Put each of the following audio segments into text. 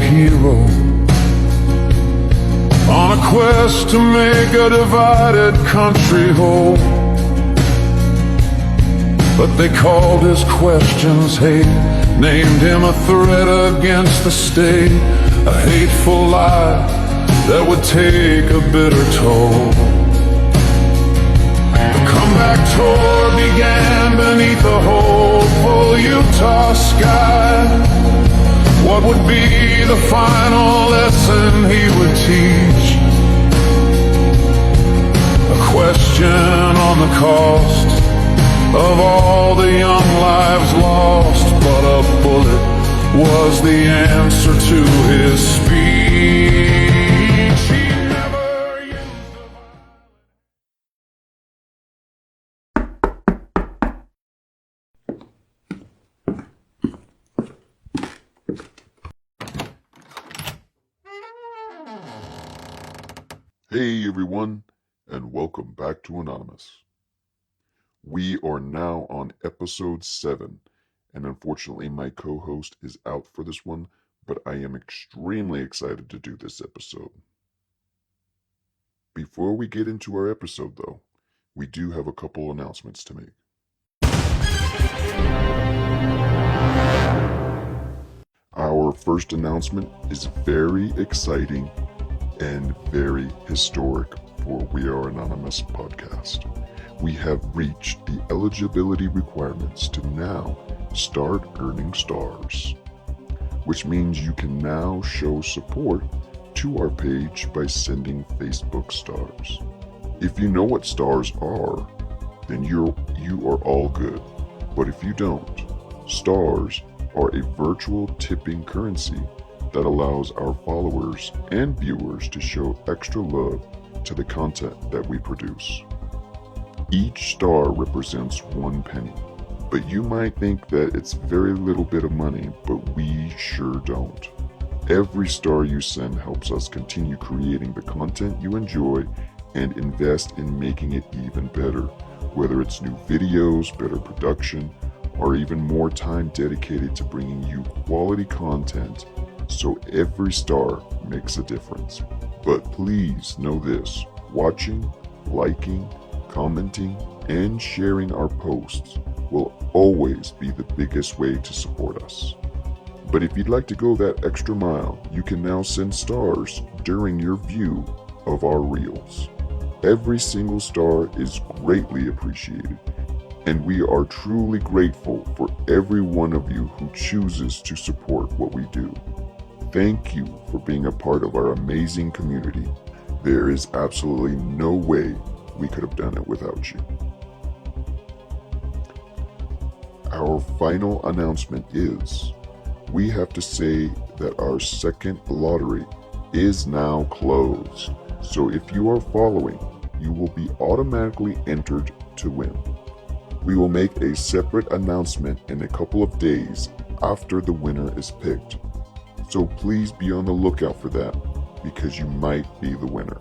hero on a quest to make a divided country whole. But they called his questions hate, named him a threat against the state, a hateful lie that would take a bitter toll. The comeback tour began beneath a hopeful Utah sky. What would be the final lesson he would teach? A question on the cost of all the young lives lost, but a bullet was the answer to his speech. He never used the Hey everyone, and welcome back to Anonymous. We are now on episode 7, and unfortunately my co-host is out for this one, but I am extremely excited to do this episode. Before we get into our episode though, we do have a couple announcements to make. Our first announcement is very exciting and very historic for We Are Anonymous podcast. We have reached the eligibility requirements to now start earning stars, which means you can now show support to our page by sending Facebook stars. If you know what stars are, then you are all good. But if you don't, stars are a virtual tipping currency that allows our followers and viewers to show extra love to the content that we produce. Each star represents 1 penny, but you might think that it's very little bit of money, but we sure don't. Every star you send helps us continue creating the content you enjoy and invest in making it even better, whether it's new videos, better production, or even more time dedicated to bringing you quality content. So every star makes a difference. But please know this, watching, liking, commenting, and sharing our posts will always be the biggest way to support us. But if you'd like to go that extra mile, you can now send stars during your view of our reels. Every single star is greatly appreciated, and we are truly grateful for every one of you who chooses to support what we do. Thank you for being a part of our amazing community. There is absolutely no way we could have done it without you. Our final announcement is, we have to say that our second lottery is now closed. So if you are following, you will be automatically entered to win. We will make a separate announcement in a couple of days after the winner is picked. So please be on the lookout for that, because you might be the winner.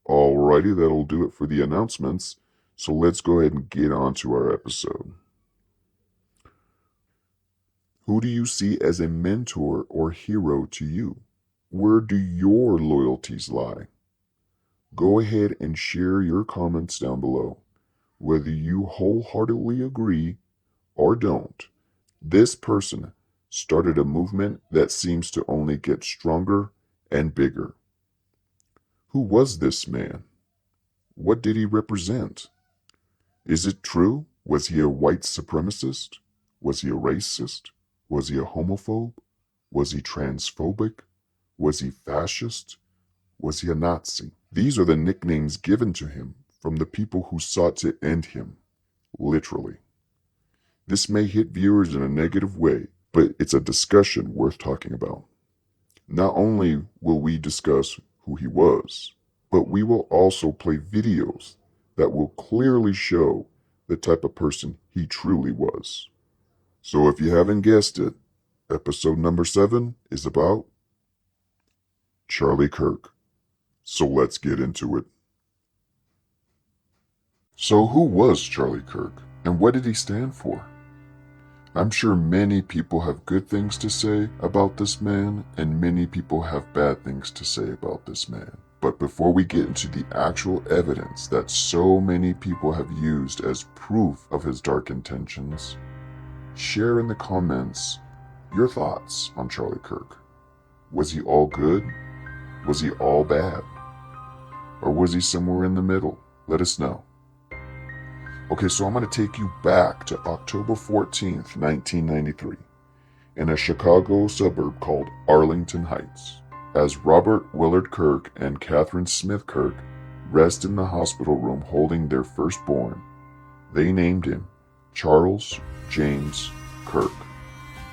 Alrighty, that'll do it for the announcements. So let's go ahead and get on to our episode. Who do you see as a mentor or hero to you? Where do your loyalties lie? Go ahead and share your comments down below. Whether you wholeheartedly agree or don't, this person started a movement that seems to only get stronger and bigger. Who was this man? What did he represent? Is it true? Was he a white supremacist? Was he a racist? Was he a homophobe? Was he transphobic? Was he fascist? Was he a Nazi? These are the nicknames given to him from the people who sought to end him, literally. This may hit viewers in a negative way, but it's a discussion worth talking about. Not only will we discuss who he was, but we will also play videos that will clearly show the type of person he truly was. So if you haven't guessed it, episode number 7 is about Charlie Kirk. So let's get into it. So who was Charlie Kirk, and what did he stand for? I'm sure many people have good things to say about this man, and many people have bad things to say about this man. But before we get into the actual evidence that so many people have used as proof of his dark intentions, share in the comments your thoughts on Charlie Kirk. Was he all good? Was he all bad? Or was he somewhere in the middle? Let us know. Okay, so I'm going to take you back to October 14th, 1993, in a Chicago suburb called Arlington Heights, as Robert Willard Kirk and Catherine Smith Kirk rest in the hospital room holding their firstborn. They named him Charles James Kirk,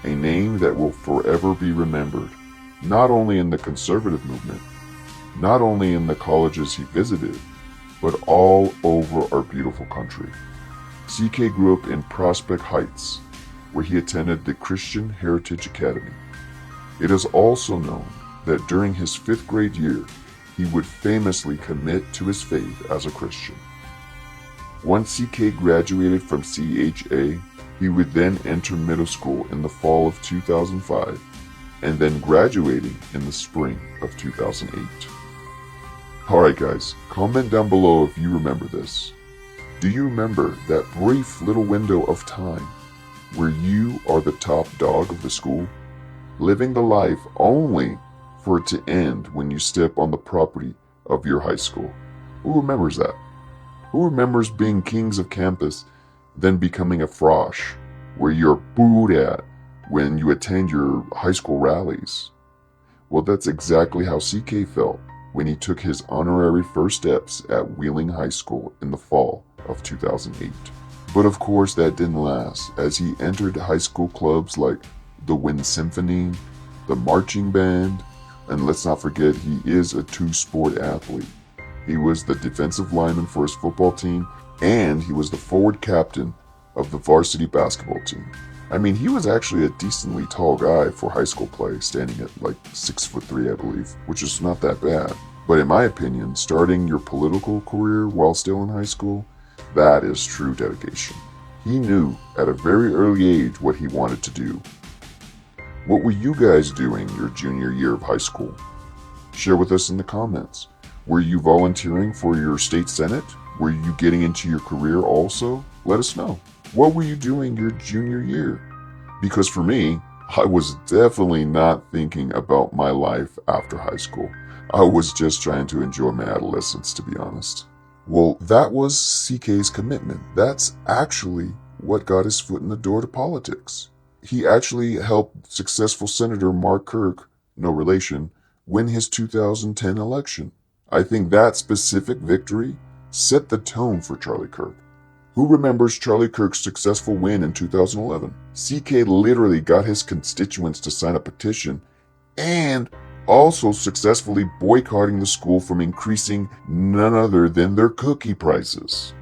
a name that will forever be remembered, not only in the conservative movement, not only in the colleges he visited, but all over our beautiful country. CK grew up in Prospect Heights, where he attended the Christian Heritage Academy. It is also known that during his 5th grade year, he would famously commit to his faith as a Christian. Once CK graduated from CHA, he would then enter middle school in the fall of 2005, and then graduating in the spring of 2008. Alright guys, comment down below if you remember this. Do you remember that brief little window of time where you are the top dog of the school, living the life only for it to end when you step on the property of your high school? Who remembers that? Who remembers being kings of campus, then becoming a frosh, where you're booed at when you attend your high school rallies? Well, that's exactly how CK felt when he took his honorary first steps at Wheeling High School in the fall of 2008. But of course that didn't last, as he entered high school clubs like the Wind Symphony, the Marching Band, and let's not forget he is a two-sport athlete. He was the defensive lineman for his football team, and he was the forward captain of the varsity basketball team. I mean, he was actually a decently tall guy for high school play, standing at like 6'3", I believe, which is not that bad. But in my opinion, starting your political career while still in high school, that is true dedication. He knew at a very early age what he wanted to do. What were you guys doing your junior year of high school? Share with us in the comments. Were you volunteering for your state senate? Were you getting into your career also? Let us know. What were you doing your junior year? Because for me, I was definitely not thinking about my life after high school. I was just trying to enjoy my adolescence, to be honest. Well, that was CK's commitment. That's actually what got his foot in the door to politics. He actually helped successful Senator Mark Kirk, no relation, win his 2010 election. I think that specific victory set the tone for Charlie Kirk. Who remembers Charlie Kirk's successful win in 2011? CK literally got his constituents to sign a petition and also successfully boycotting the school from increasing none other than their cookie prices.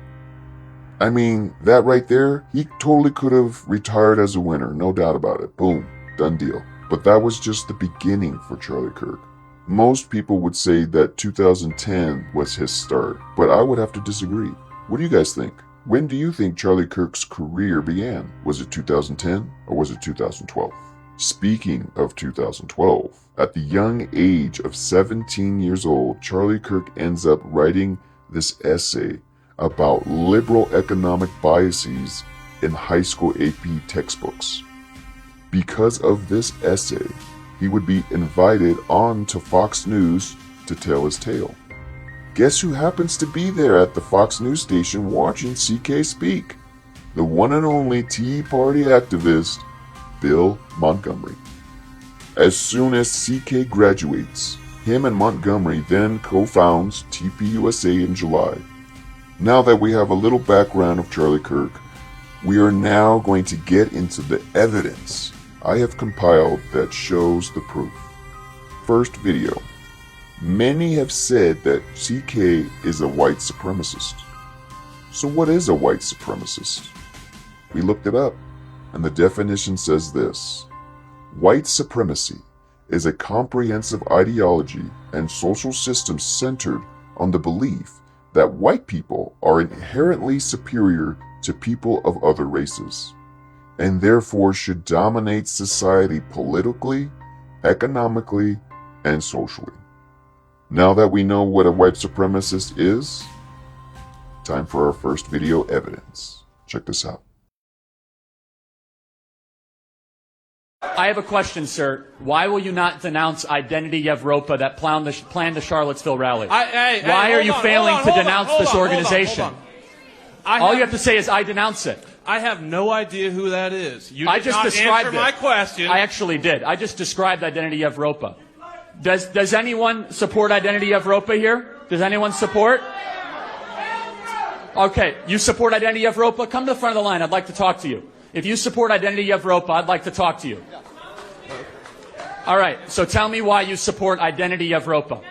I mean, that right there, he totally could have retired as a winner, no doubt about it. Boom, done deal. But that was just the beginning for Charlie Kirk. Most people would say that 2010 was his start, but I would have to disagree. What do you guys think? When do you think Charlie Kirk's career began? Was it 2010 or was it 2012? Speaking of 2012, at the young age of 17 years old, Charlie Kirk ends up writing this essay about liberal economic biases in high school AP textbooks. Because of this essay, he would be invited on to Fox News to tell his tale. Guess who happens to be there at the Fox News station watching CK speak? The one and only Tea Party activist, Bill Montgomery. As soon as CK graduates, him and Montgomery then co-founds TPUSA in July. Now that we have a little background of Charlie Kirk, we are now going to get into the evidence I have compiled that shows the proof. First video. Many have said that CK is a white supremacist. So what is a white supremacist? We looked it up, and the definition says this: white supremacy is a comprehensive ideology and social system centered on the belief that white people are inherently superior to people of other races. and therefore should dominate society politically, economically, and socially. Now that we know what a white supremacist is, time for our first video evidence. Check this out. I have a question, sir. Why will you not denounce Identity Evropa that planned the Charlottesville rally? Why are you failing to denounce this organization? All you have to say is, I denounce it. I have no idea who that is. You I did just not described answer it. my question. I actually did. I just described Identity Evropa. Does anyone support Identity Evropa here? Does anyone support? Okay, you support Identity Evropa? Come to the front of the line. I'd like to talk to you. If you support Identity Evropa, I'd like to talk to you. All right, so tell me why you support Identity Evropa.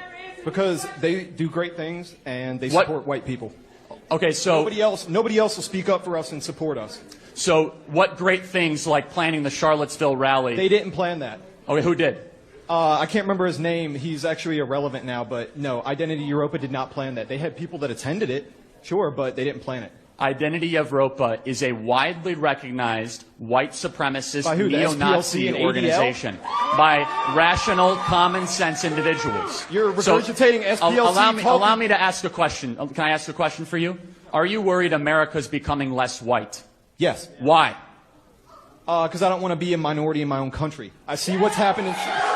Because they do great things and they support white people. Okay, so Nobody else will speak up for us and support us. So what great things like planning the Charlottesville rally? They didn't plan that. Okay, who did? I can't remember his name. He's actually irrelevant now, but no, Identity Europa did not plan that. They had people that attended it, sure, but they didn't plan it. Identity Evropa is a widely recognized white supremacist By who? The neo-Nazi SPLC and ADL? organization by rational, common sense individuals. You're regurgitating SPLC Allow me to ask a question. Can I ask a question for you? Are you worried America's becoming less white? Yes. Why? Because I don't want to be a minority in my own country. I see what's happening.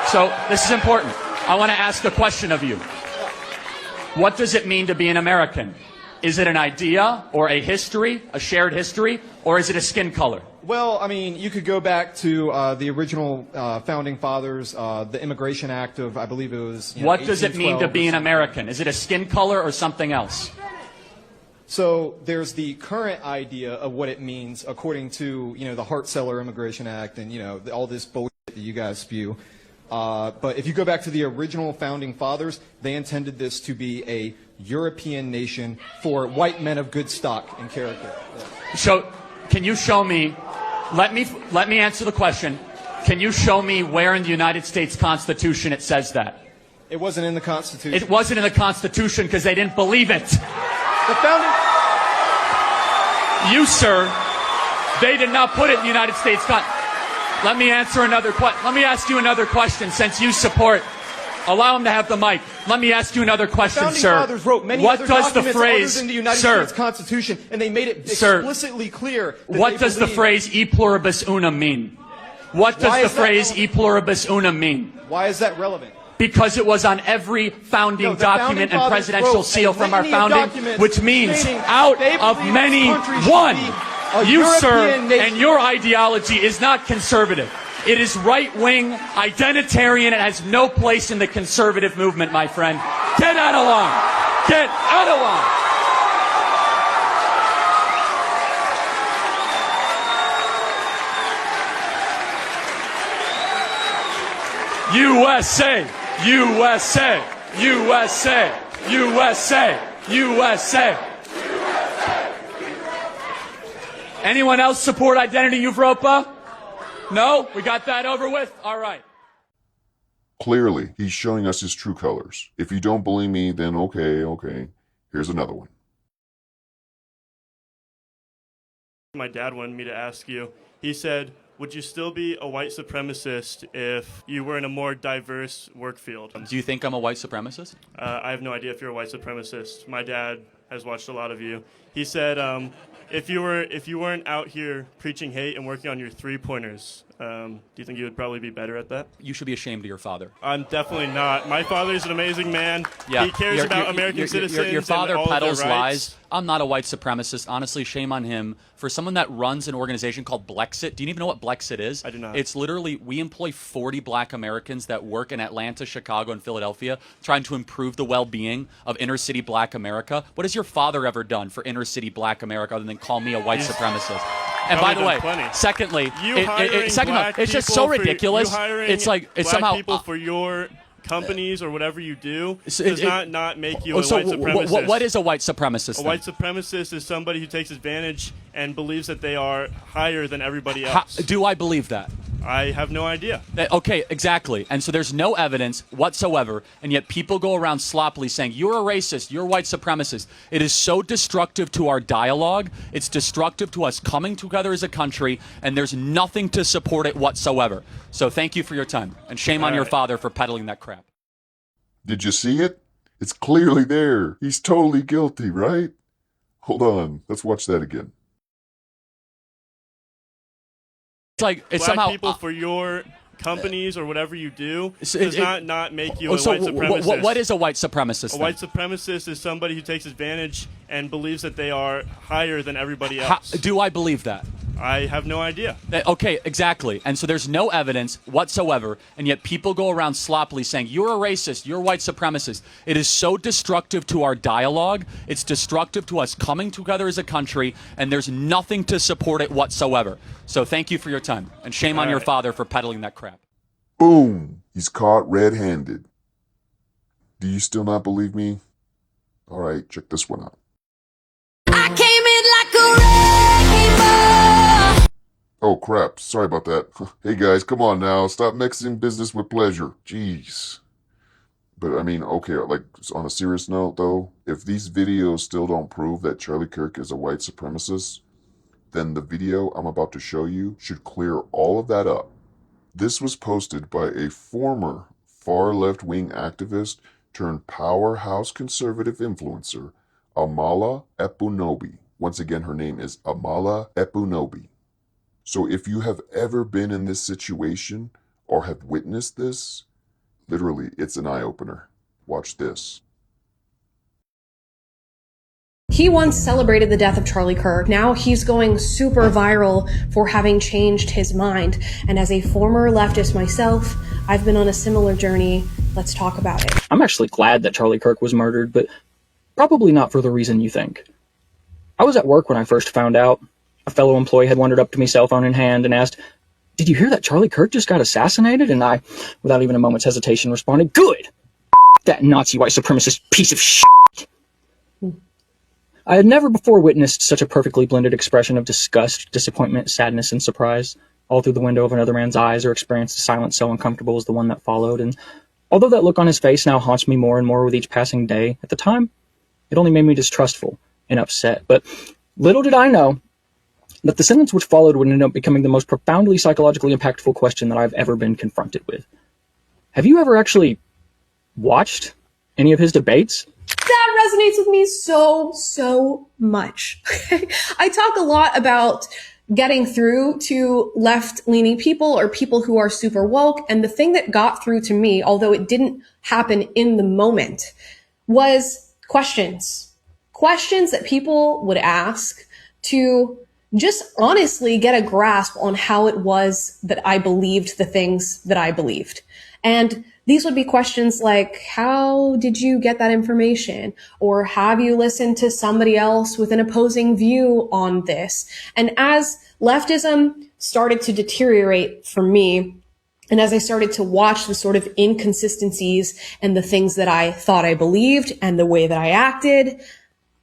So this is important. I want to ask a question of you. What does it mean to be an American? Is it an idea or a history, a shared history, or is it a skin color? Well, I mean, you could go back to the original founding fathers, the Immigration Act of, I believe it was. What does it mean to be an American? Is it a skin color or something else? So there's the current idea of what it means according to, the Hart-Celler Immigration Act and, all this bullshit that you guys spew. But if you go back to the original founding fathers, they intended this to be a European nation for white men of good stock and character. Yeah. So, can you show me, let me answer the question. Can you show me where in the United States Constitution it says that? It wasn't in the Constitution. It wasn't in the Constitution because they didn't believe it. The founding... You, sir, they did not put it in the United States Constitution. Let me answer another question. Let me ask you another question since you support. Allow him to have the mic. Let me ask you another question, founding sir. fathers wrote many what other does the documents phrase, other than the United sir, States Constitution, and they made it sir, explicitly clear that what they does the believe- phrase e pluribus unum mean? What Why does the is that phrase e relevant? pluribus unum mean? Why is that relevant? Because it was on every founding No, the founding document and fathers presidential wrote seal a from our litany of founding, documents which means stating out they of believe many, this country should one. be a You, sir, European nation. and your ideology is not conservative. It is right-wing, identitarian, and has no place in the conservative movement, my friend. Get out of line. Get out of line. USA, USA, USA, USA, USA. Anyone else support Identity Evropa? No? We got that over with? All right. Clearly, he's showing us his true colors. If you don't believe me, then okay. Here's another one. My dad wanted me to ask you. He said, would you still be a white supremacist if you were in a more diverse work field? Do you think I'm a white supremacist? I have no idea if you're a white supremacist. My dad has watched a lot of you. He said, if you weren't out here preaching hate and working on your three-pointers, do you think you would probably be better at that? You should be ashamed of your father. I'm definitely not. My father's an amazing man. Yeah, He cares about American citizens. Your father and all of their peddles rights. lies. I'm not a white supremacist. Honestly, shame on him. For someone that runs an organization called Blexit, do you even know what Blexit is? I do not. It's literally, we employ 40 black Americans that work in Atlanta, Chicago, and Philadelphia trying to improve the well-being of inner-city black America. What has your father ever done for inner-city black America other than call me a white supremacist? And by the way, secondly, You hiring second black it's just people so for- ridiculous. you hiring It's like, it's black somehow... people for your companies or whatever you do So does it- not make you Oh, a so white supremacist. what is a white supremacist? A then? white supremacist is somebody who takes advantage and believes that they are higher than everybody How, else. do I believe that? I have no idea. Okay, exactly. And so there's no evidence whatsoever, and yet people go around sloppily saying, you're a racist, you're a white supremacist. It is so destructive to our dialogue. It's destructive to us coming together as a country, and there's nothing to support it whatsoever. So thank you for your time, and shame on All your right. father for peddling that crap. Did you see it? It's clearly there. He's totally guilty, right? Hold on. Let's watch that again. It's like it's Black somehow people for your companies or whatever you do So does it- not make you Oh, a so white supremacist. what is a white supremacist? A then? white supremacist is somebody who takes advantage and believes that they are higher than everybody How, else. do I believe that? I have no idea. Okay, exactly. And so there's no evidence whatsoever, and yet people go around sloppily saying, you're a racist, you're a white supremacist. It is so destructive to our dialogue. It's destructive to us coming together as a country, and there's nothing to support it whatsoever. So thank you for your time, and shame on All your right. father for peddling that crap. Boom! He's caught red-handed. Do you still not believe me? All right, check this one out. I came in like a wrecking ball. Oh crap, sorry about that. Hey guys, come on now, stop mixing business with pleasure. Jeez. But I mean, okay, like on a serious note though, if these videos still don't prove that Charlie Kirk is a white supremacist, then the video I'm about to show you should clear all of that up. This was posted by a former far left-wing activist turned powerhouse conservative influencer, Amala Epunobi. Once again, her name is Amala Epunobi. So if you have ever been in this situation or have witnessed this, literally, it's an eye-opener. Watch this. He once celebrated the death of Charlie Kirk. Now he's going super viral for having changed his mind. And as a former leftist myself, I've been on a similar journey. Let's talk about it. I'm actually glad that Charlie Kirk was murdered, but probably not for the reason you think. I was at work when I first found out. A fellow employee had wandered up to me, cell phone in hand, and asked, "Did you hear that Charlie Kirk just got assassinated?" And I, without even a moment's hesitation, responded, "Good! That Nazi white supremacist piece of shit." I had never before witnessed such a perfectly blended expression of disgust, disappointment, sadness, and surprise, all through the window of another man's eyes, or experienced a silence so uncomfortable as the one that followed. And although that look on his face now haunts me more and more with each passing day, at the time, it only made me distrustful and upset. But little did I know that the sentence which followed would end up becoming the most profoundly psychologically impactful question that I've ever been confronted with. Have you ever actually watched any of his debates? That resonates with me so much. I talk a lot about getting through to left-leaning people or people who are super woke. And the thing that got through to me, although it didn't happen in the moment, was questions. Questions that people would ask to just honestly get a grasp on how it was that I believed the things that I believed. And these would be questions like, how did you get that information? Or have you listened to somebody else with an opposing view on this? And as leftism started to deteriorate for me, and as I started to watch the sort of inconsistencies and the things that I thought I believed and the way that I acted,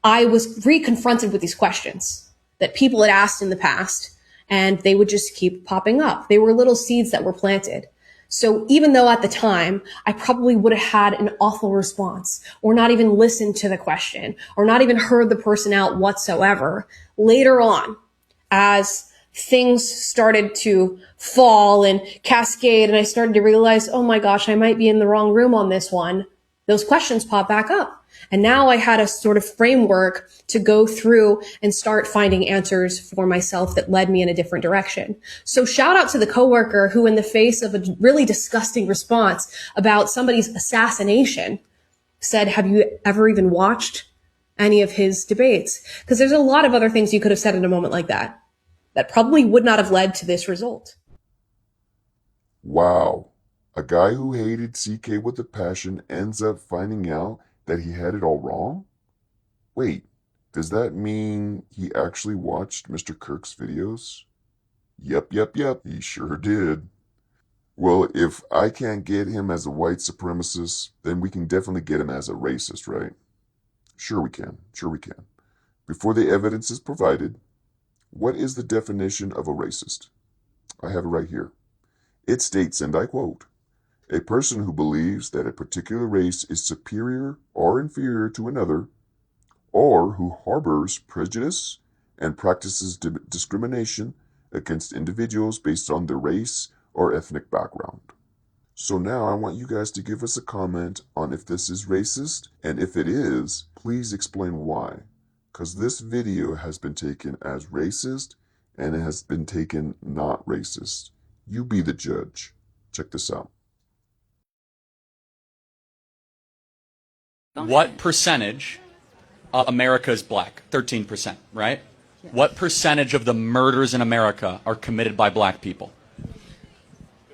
I was reconfronted with these questions that people had asked in the past, and they would just keep popping up. They were little seeds that were planted. So even though at the time I probably would have had an awful response or not even listened to the question or not even heard the person out whatsoever, later on, as things started to fall and cascade and I started to realize, oh my gosh, I might be in the wrong room on this one, those questions pop back up. And now I had a sort of framework to go through and start finding answers for myself that led me in a different direction. So shout out to the coworker who, in the face of a really disgusting response about somebody's assassination, said, have you ever even watched any of his debates? Because there's a lot of other things you could have said in a moment like that that probably would not have led to this result. Wow. A guy who hated CK with a passion ends up finding out that he had it all wrong? Wait, does that mean he actually watched Mr. Kirk's videos? Yep, he sure did. Well, if I can't get him as a white supremacist, then we can definitely get him as a racist, right? Sure we can. Sure we can. Before the evidence is provided, what is the definition of a racist? I have it right here. It states, and I quote, a person who believes that a particular race is superior or inferior to another, or who harbors prejudice and practices discrimination against individuals based on their race or ethnic background. So now I want you guys to give us a comment on if this is racist, and if it is, please explain why. Because this video has been taken as racist, and it has been taken not racist. You be the judge. Check this out. What percentage of America is black? 13%, right? Yes. What percentage of the murders in America are committed by black people?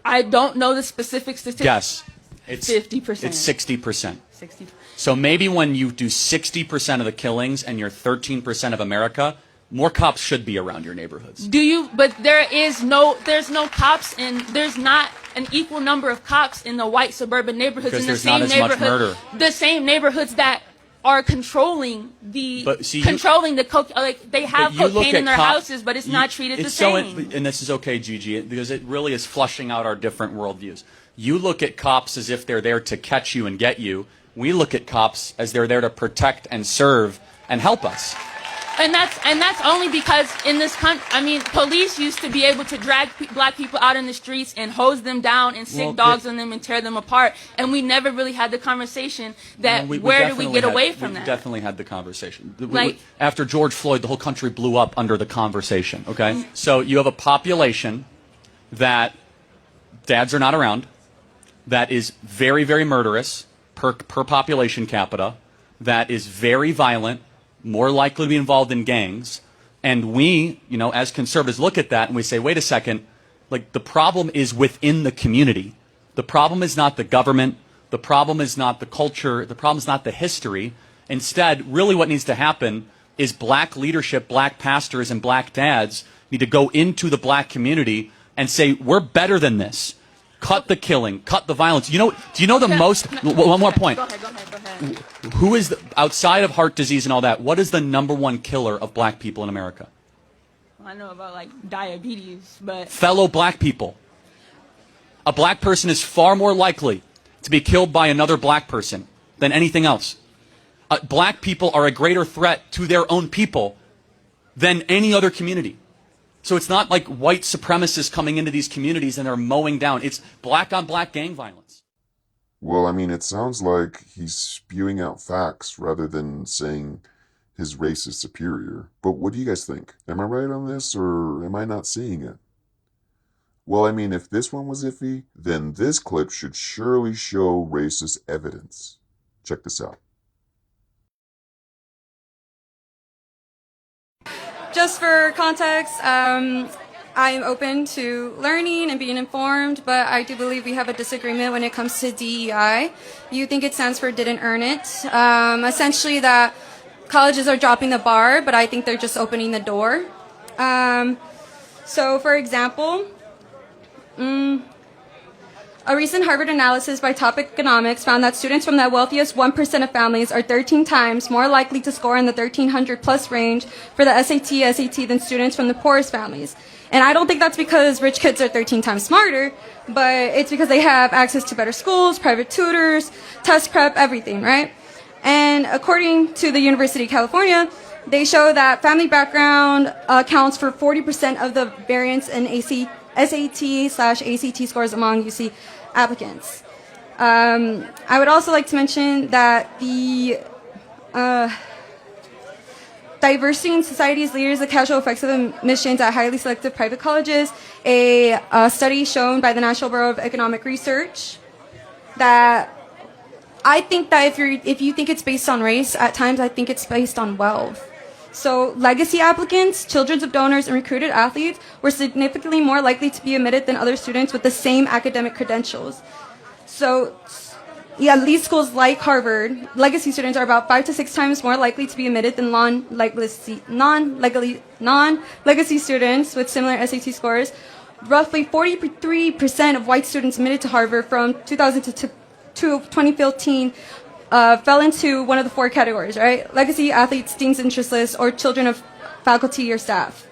I don't know the specific statistics. Yes. It's 50%. It's 60%. 60%. So maybe when you do 60% of the killings and you're 13% of America, more cops should be around your neighborhoods. But there's no cops there's not an equal number of cops in the white suburban neighborhoods Because in the there's same not as much murder. The same neighborhoods that are controlling the they have cocaine in their houses, but it's not treated the same. And this is okay, Gigi, because it really is flushing out our different worldviews. You look at cops as if they're there to catch you and get you. We look at cops as they're there to protect and serve and help us. And that's only because in this country, I mean, police used to be able to drag black people out in the streets and hose them down and sick dogs on them and tear them apart. And we never really had the conversation that where do we get away from that? We definitely had the conversation. After George Floyd, the whole country blew up under the conversation, okay? So you have a population that dads are not around, that is very, very murderous per population capita, that is very violent, more likely to be involved in gangs, and we, as conservatives look at that and we say, wait a second, like the problem is within the community. The problem is not the government, the problem is not the culture, the problem is not the history. Instead, really what needs to happen is black leadership, black pastors, and black dads need to go into the black community and say, we're better than this. Cut the killing, cut the violence. Do you know the most, one more point. Go ahead. Who is, outside of heart disease and all that, what is the #1 killer of black people in America? I know about diabetes, but... Fellow black people. A black person is far more likely to be killed by another black person than anything else. Black people are a greater threat to their own people than any other community. So it's not like white supremacists coming into these communities and they're mowing down. It's black-on-black gang violence. Well, I mean, it sounds like he's spewing out facts rather than saying his race is superior. But what do you guys think? Am I right on this, or am I not seeing it? Well, I mean, if this one was iffy, then this clip should surely show racist evidence. Check this out. Just for context, I'm open to learning and being informed, but I do believe we have a disagreement when it comes to DEI. You think it stands for didn't earn it. Essentially that colleges are dropping the bar, but I think they're just opening the door. So for example, a recent Harvard analysis by Top Economics found that students from the wealthiest 1% of families are 13 times more likely to score in the 1300 plus range for the SAT than students from the poorest families. And I don't think that's because rich kids are 13 times smarter, but it's because they have access to better schools, private tutors, test prep, everything, right? And according to the University of California, they show that family background accounts for 40% of the variance in SAT/ACT scores among UC applicants. I would also like to mention that the Diversity in Society's Leaders, the Casual Effects of Admissions at Highly Selective Private Colleges, a study shown by the National Bureau of Economic Research, that I think that if you think it's based on race, at times I think it's based on wealth. So legacy applicants, children of donors, and recruited athletes were significantly more likely to be admitted than other students with the same academic credentials. So yeah, elite schools like Harvard, legacy students are about 5 to 6 times more likely to be admitted than non-legacy students with similar SAT scores, roughly 43% of white students admitted to Harvard from 2000 to 2015 fell into one of the four categories, right? Legacy, athletes, deans, interestless, or children of faculty or staff.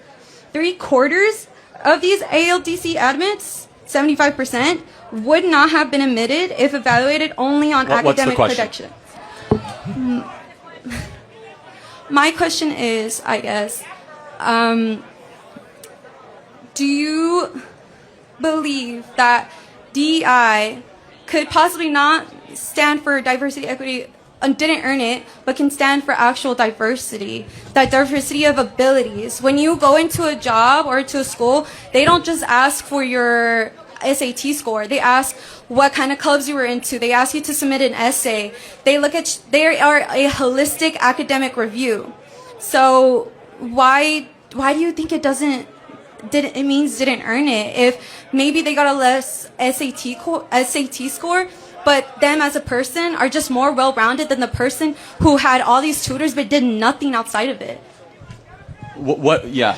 3/4 of these ALDC admits, 75%, would not have been admitted if evaluated only on academic credentials. My question is, I guess, do you believe that DEI could possibly not stand for diversity, equity, and didn't earn it, but can stand for actual diversity, that diversity of abilities? When you go into a job or to a school, they don't just ask for your SAT score. They ask what kind of clubs you were into. They ask you to submit an essay. They are a holistic academic review. So why do you think it didn't earn it? If maybe they got a less SAT score, but them as a person are just more well-rounded than the person who had all these tutors but did nothing outside of it. What yeah.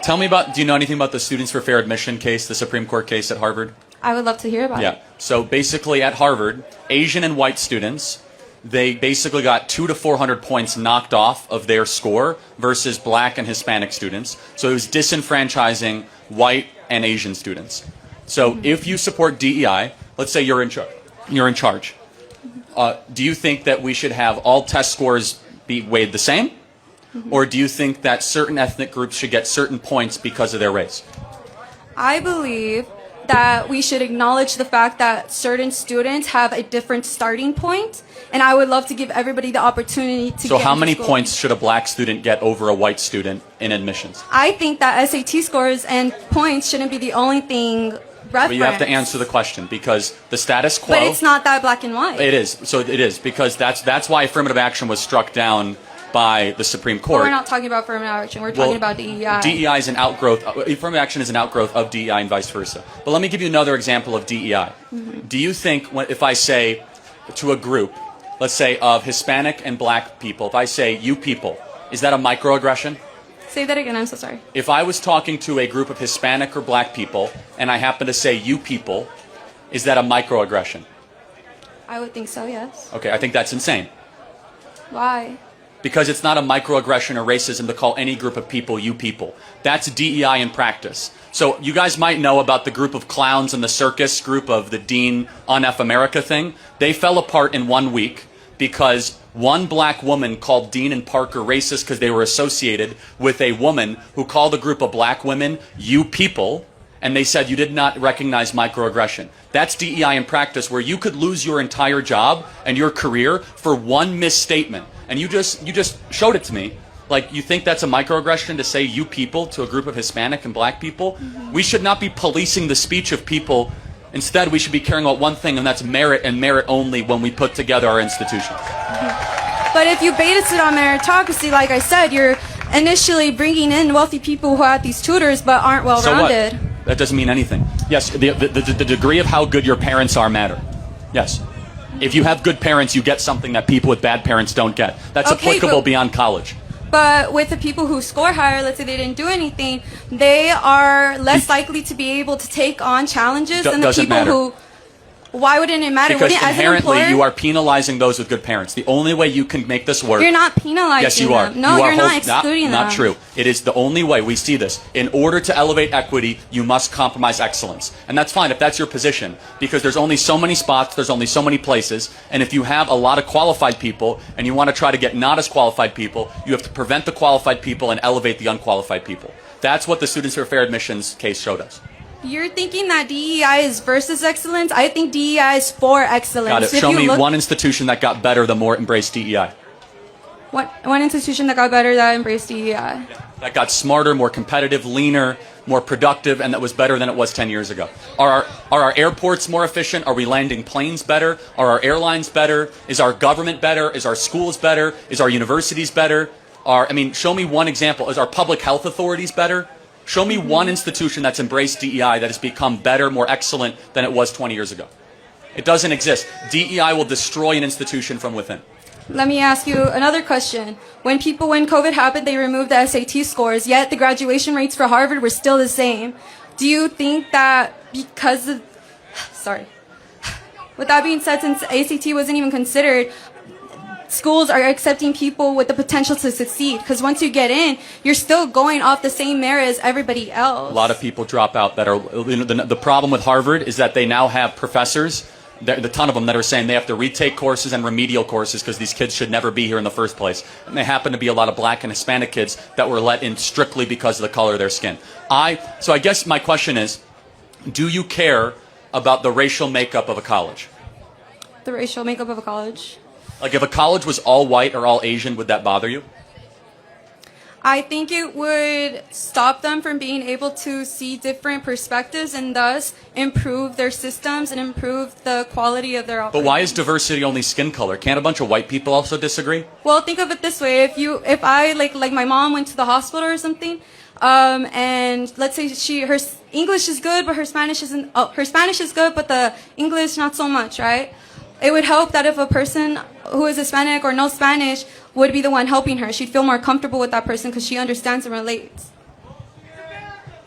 Tell me about, do you know anything about the Students for Fair Admission case, the Supreme Court case at Harvard? I would love to hear about it. Yeah. So basically at Harvard, Asian and white students, they basically got 200 to 400 points knocked off of their score versus black and Hispanic students. So it was disenfranchising white and Asian students. So if you support DEI, let's say you're in charge. Do you think that we should have all test scores be weighed the same? Or do you think that certain ethnic groups should get certain points because of their race? I believe that we should acknowledge the fact that certain students have a different starting point, and I would love to give everybody the opportunity to So get how into many school. points should a black student get over a white student in admissions? I think that SAT scores and points shouldn't be the only thing referenced. But you have to answer the question because the status quo... But it's not that black and white. It is. So it is because that's why affirmative action was struck down by the Supreme Court. But we're not talking about affirmative action. We're talking about DEI. DEI is an outgrowth. Affirmative action is an outgrowth of DEI and vice versa. But let me give you another example of DEI. Do you think if I say to a group, let's say of Hispanic and black people, if I say you people, is that a microaggression? Say that again. I'm so sorry. If I was talking to a group of Hispanic or black people and I happen to say you people, is that a microaggression? I would think so, yes. Okay, I think that's insane. Why? Because it's not a microaggression or racism to call any group of people you people. That's DEI in practice. So you guys might know about the group of clowns in the circus group of the Dean on F America thing. They fell apart in 1 week because one black woman called Dean and Parker racist because they were associated with a woman who called a group of black women you people, and they said you did not recognize microaggression. That's DEI in practice, where you could lose your entire job and your career for one misstatement. And you just showed it to me. Like, you think that's a microaggression to say you people to a group of Hispanic and black people? We should not be policing the speech of people. Instead, we should be caring about one thing, and that's merit and merit only when we put together our institutions. But if you base it on meritocracy, like I said, you're initially bringing in wealthy people who have these tutors but aren't well-rounded. So what? That doesn't mean anything. Yes, the degree of how good your parents are matter. Yes. If you have good parents, you get something that people with bad parents don't get. That's Okay, applicable but- beyond college. But with the people who score higher, let's say they didn't do anything, they are less likely to be able to take on challenges than the Doesn't people matter. who... Why wouldn't it matter? Because Wouldn't, as an inherently employer, you are penalizing those with good parents. The only way you can make this work... You're not penalizing Yes, you are. them. No, You are you're not hold- excluding them. Not true. It is the only way we see this. In order to elevate equity, you must compromise excellence. And that's fine if that's your position, because there's only so many spots, there's only so many places, and if you have a lot of qualified people and you want to try to get not as qualified people, you have to prevent the qualified people and elevate the unqualified people. That's what the Students for Fair Admissions case showed us. You're thinking that DEI is versus excellence? I think DEI is for excellence. Got it. If Show you me look- one institution that got better the more it embraced DEI. One institution that got better that embraced DEI. That got smarter, more competitive, leaner, more productive, and that was better than it was 10 years ago. Are our airports more efficient? Are we landing planes better? Are our airlines better? Is our government better? Is our schools better? Is our universities better? Show me one example. Is our public health authorities better? Show me one institution that's embraced DEI that has become better, more excellent than it was 20 years ago. It doesn't exist. DEI will destroy an institution from within. Let me ask you another question. When COVID happened, they removed the SAT scores, yet the graduation rates for Harvard were still the same. Do you think that because of, sorry, with that being said, since ACT wasn't even considered, schools are accepting people with the potential to succeed? Because once you get in, you're still going off the same merit as everybody else. A lot of people drop out that are, the problem with Harvard is that they now have professors, the ton of them that are saying they have to retake courses and remedial courses because these kids should never be here in the first place. And they happen to be a lot of black and Hispanic kids that were let in strictly because of the color of their skin. So I guess my question is, do you care about the racial makeup of a college? The racial makeup of a college? Like if a college was all white or all Asian, would that bother you? I think it would stop them from being able to see different perspectives and thus improve their systems and improve the quality of their operations. But why is diversity only skin color? Can't a bunch of white people also disagree? Well, think of it this way: if I like my mom went to the hospital or something, and let's say her English is good, but her Spanish isn't. Oh, her Spanish is good, but the English not so much, right? It would help that if a person who is Hispanic or knows Spanish would be the one helping her. She'd feel more comfortable with that person because she understands and relates.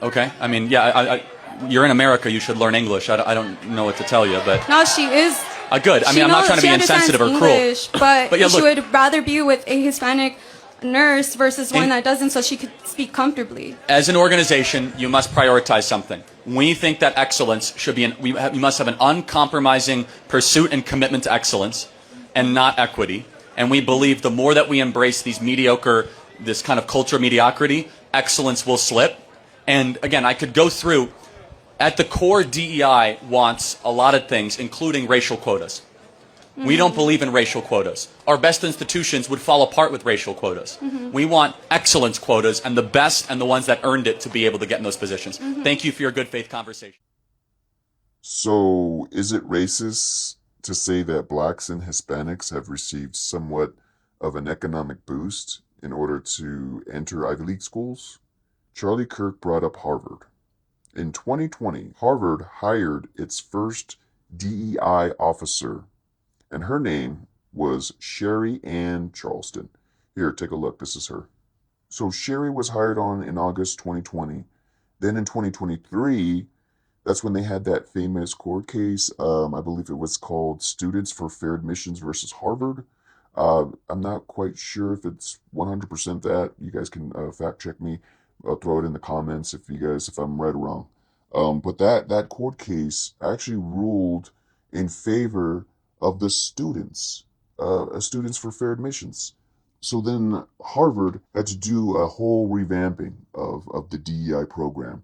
Okay. I mean, yeah, you're in America. You should learn English. I don't know what to tell you, but... No, she is... Good. I mean, I'm not trying to be insensitive or cruel. But yeah, she would rather be with a Hispanic nurse versus one that doesn't, so she could speak comfortably. As an organization, you must prioritize something. We think that excellence should be, we must have an uncompromising pursuit and commitment to excellence and not equity. And we believe the more that we embrace these mediocre, this kind of culture of mediocrity, excellence will slip. And again, I could go through, at the core, DEI wants a lot of things, including racial quotas. We don't believe in racial quotas. Our best institutions would fall apart with racial quotas. We want excellence quotas and the best and the ones that earned it to be able to get in those positions. Thank you for your good faith conversation. So, is it racist to say that blacks and Hispanics have received somewhat of an economic boost in order to enter Ivy League schools? Charlie Kirk brought up Harvard. In 2020, Harvard hired its first DEI officer, and her name was Sherry Ann Charleston. Here, take a look. This is her. So Sherry was hired on in August 2020. Then in 2023, that's when they had that famous court case. I believe it was called Students for Fair Admissions versus Harvard. I'm not quite sure if it's 100% that. You guys can fact check me. I'll throw it in the comments if I'm right or wrong. But that court case actually ruled in favor of the students for fair admissions. So then Harvard had to do a whole revamping of the DEI program.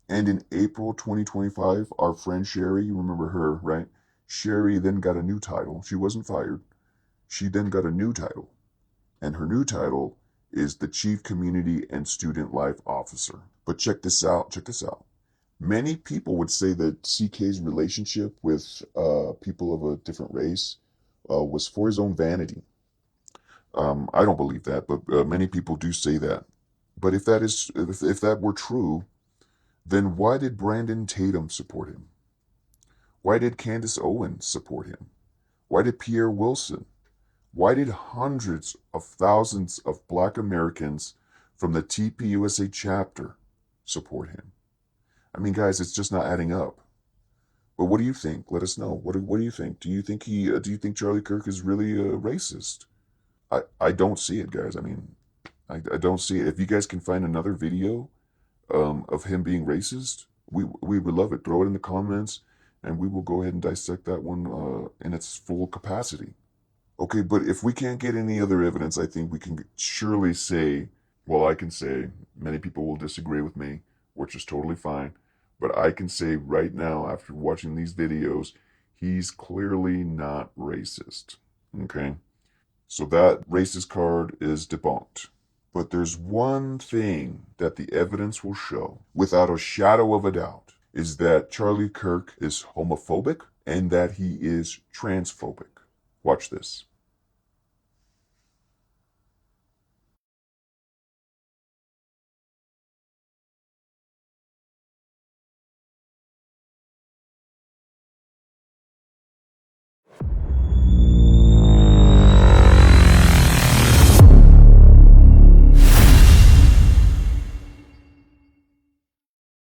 And in April 2025, our friend Sherry, you remember her, right? Sherry then got a new title. She wasn't fired. She then got a new title. And her new title is the Chief Community and Student Life Officer. But check this out. Many people would say that CK's relationship with people of a different race was for his own vanity. I don't believe that, but many people do say that. But if that were true, then why did Brandon Tatum support him? Why did Candace Owens support him? Why did Pierre Wilson? Why did hundreds of thousands of Black Americans from the TPUSA chapter support him? I mean, guys, it's just not adding up. But what do you think? Let us know. What do you think? Do you think Charlie Kirk is really racist? I don't see it, guys. I mean, I don't see it. If you guys can find another video of him being racist, we would love it. Throw it in the comments, and we will go ahead and dissect that one in its full capacity. Okay, but if we can't get any other evidence, I think we can surely say, well, I can say, many people will disagree with me, which is totally fine. But I can say right now, after watching these videos, he's clearly not racist. Okay? So that racist card is debunked. But there's one thing that the evidence will show, without a shadow of a doubt, is that Charlie Kirk is homophobic and that he is transphobic. Watch this.